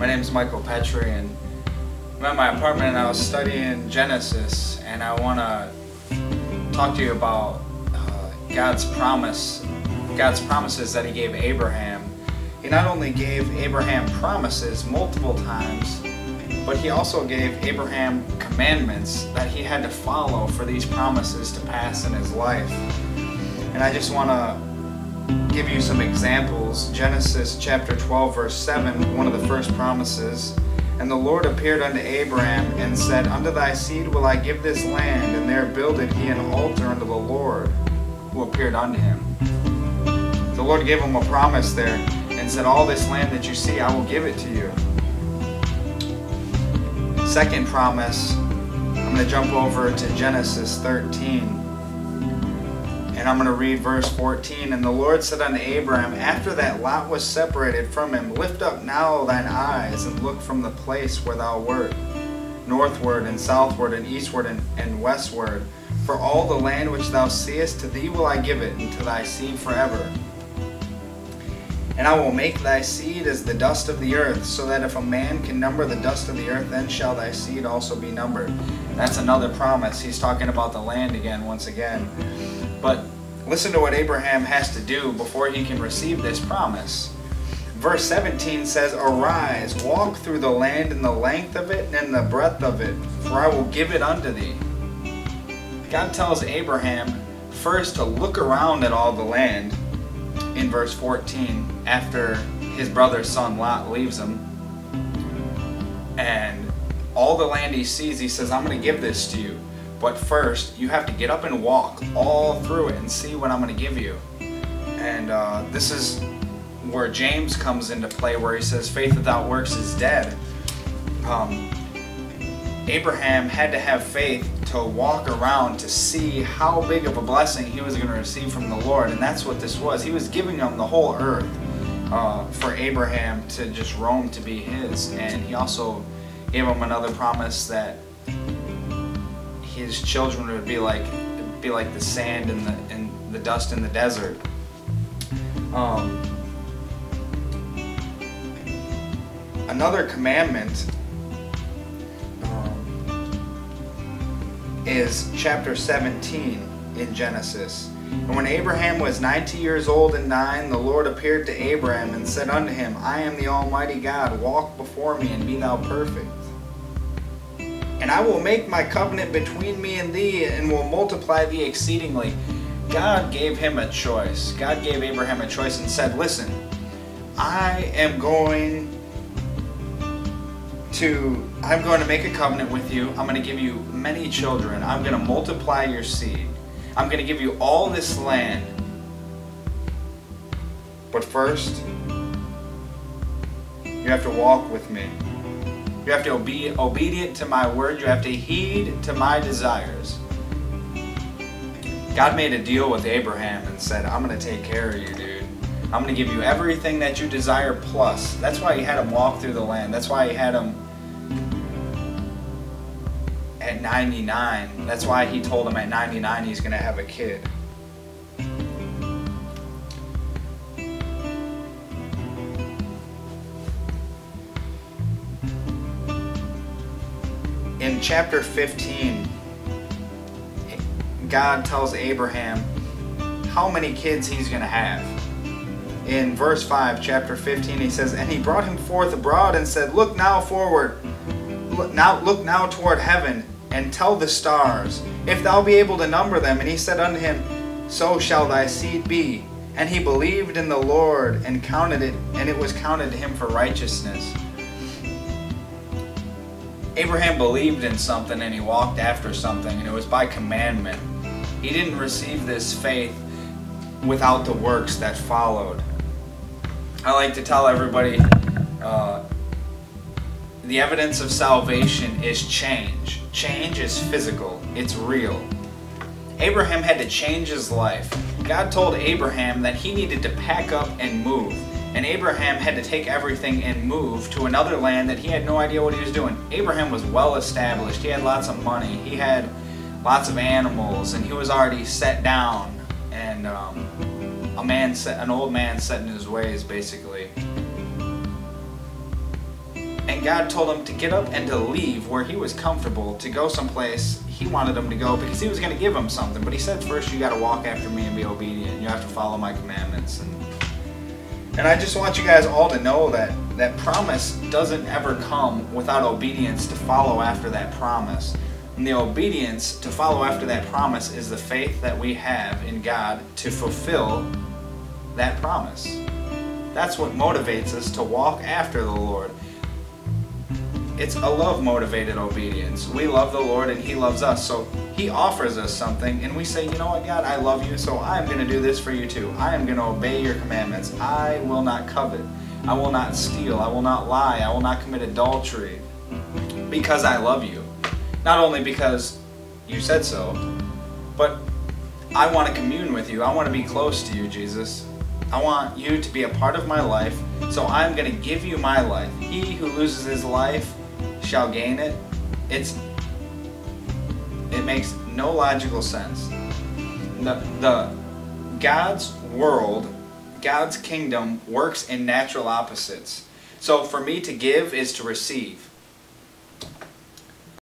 My name is Michael Petri, and I'm at my apartment and I was studying Genesis, and I want to talk to you about God's promises that He gave Abraham. He not only gave Abraham promises multiple times, but He also gave Abraham commandments that he had to follow for these promises to pass in his life. And I just want to give you some examples. Genesis chapter 12 verse 7, one of the first promises. And the Lord appeared unto Abraham and said, Unto thy seed will I give this land, and there builded he an altar unto the Lord who appeared unto him. The Lord gave him a promise there and said, all this land that you see, I will give it to you. Second promise, I'm going to jump over to Genesis 13. And I'm going to read verse 14. And the Lord said unto Abraham, after that Lot was separated from him, lift up now thine eyes, and look from the place where thou wert, northward and southward and eastward and westward. For all the land which thou seest, to thee will I give it, and to thy seed forever. And I will make thy seed as the dust of the earth, so that if a man can number the dust of the earth, then shall thy seed also be numbered. And that's another promise. He's talking about the land again, once again. But listen to what Abraham has to do before he can receive this promise. Verse 17 says, Arise, walk through the land in the length of it and in the breadth of it, for I will give it unto thee. God tells Abraham first to look around at all the land in verse 14 after his brother's son Lot leaves him. And all the land he sees, he says, I'm going to give this to you. But first, you have to get up and walk all through it and see what I'm going to give you. And this is where James comes into play, where he says, faith without works is dead. Abraham had to have faith to walk around to see how big of a blessing he was going to receive from the Lord. And that's what this was. He was giving him the whole earth for Abraham to just roam to be his. And he also gave him another promise that his children would be like the sand and the dust in the desert. Another commandment is chapter 17 in Genesis. And when Abraham was 90 years old and 9, the Lord appeared to Abraham and said unto him, I am the Almighty God, walk before me and be thou perfect. And I will make my covenant between me and thee, and will multiply thee exceedingly. God gave him a choice. God gave Abraham a choice and said, listen, I'm going to make a covenant with you. I'm going to give you many children. I'm going to multiply your seed. I'm going to give you all this land. But first, you have to walk with me. You have to be obedient to my word. You have to heed to my desires. God made a deal with Abraham and said, I'm going to take care of you, dude. I'm going to give you everything that you desire plus. That's why he had him walk through the land. That's why he had him at 99. That's why he told him at 99 he's going to have a kid. In chapter 15, God tells Abraham how many kids he's going to have. In verse 5, chapter 15, he says, And he brought him forth abroad and said, Look now forward, look now toward heaven, and tell the stars, if thou be able to number them. And he said unto him, So shall thy seed be. And he believed in the Lord, and counted it, and it was counted to him for righteousness. Abraham believed in something and he walked after something, and it was by commandment. He didn't receive this faith without the works that followed. I like to tell everybody the evidence of salvation is change. Change is physical. It's real. Abraham had to change his life. God told Abraham that he needed to pack up and move. And Abraham had to take everything and move to another land that he had no idea what he was doing. Abraham was well established. He had lots of money. He had lots of animals, and he was already set down. And an old man set in his ways, basically. And God told him to get up and to leave where he was comfortable, to go someplace he wanted him to go, because he was going to give him something. But he said, first you got to walk after me and be obedient. You have to follow my commandments. And I just want you guys all to know that that promise doesn't ever come without obedience to follow after that promise. And the obedience to follow after that promise is the faith that we have in God to fulfill that promise. That's what motivates us to walk after the Lord. It's a love-motivated obedience. We love the Lord and He loves us. So He offers us something and we say, you know what, God, I love you, so I'm going to do this for you too. I am going to obey your commandments. I will not covet. I will not steal. I will not lie. I will not commit adultery, because I love you. Not only because you said so, but I want to commune with you. I want to be close to you, Jesus. I want you to be a part of my life, so I'm going to give you my life. He who loses his life shall gain it. It makes no logical sense. God's world, God's kingdom works in natural opposites. So for me to give is to receive.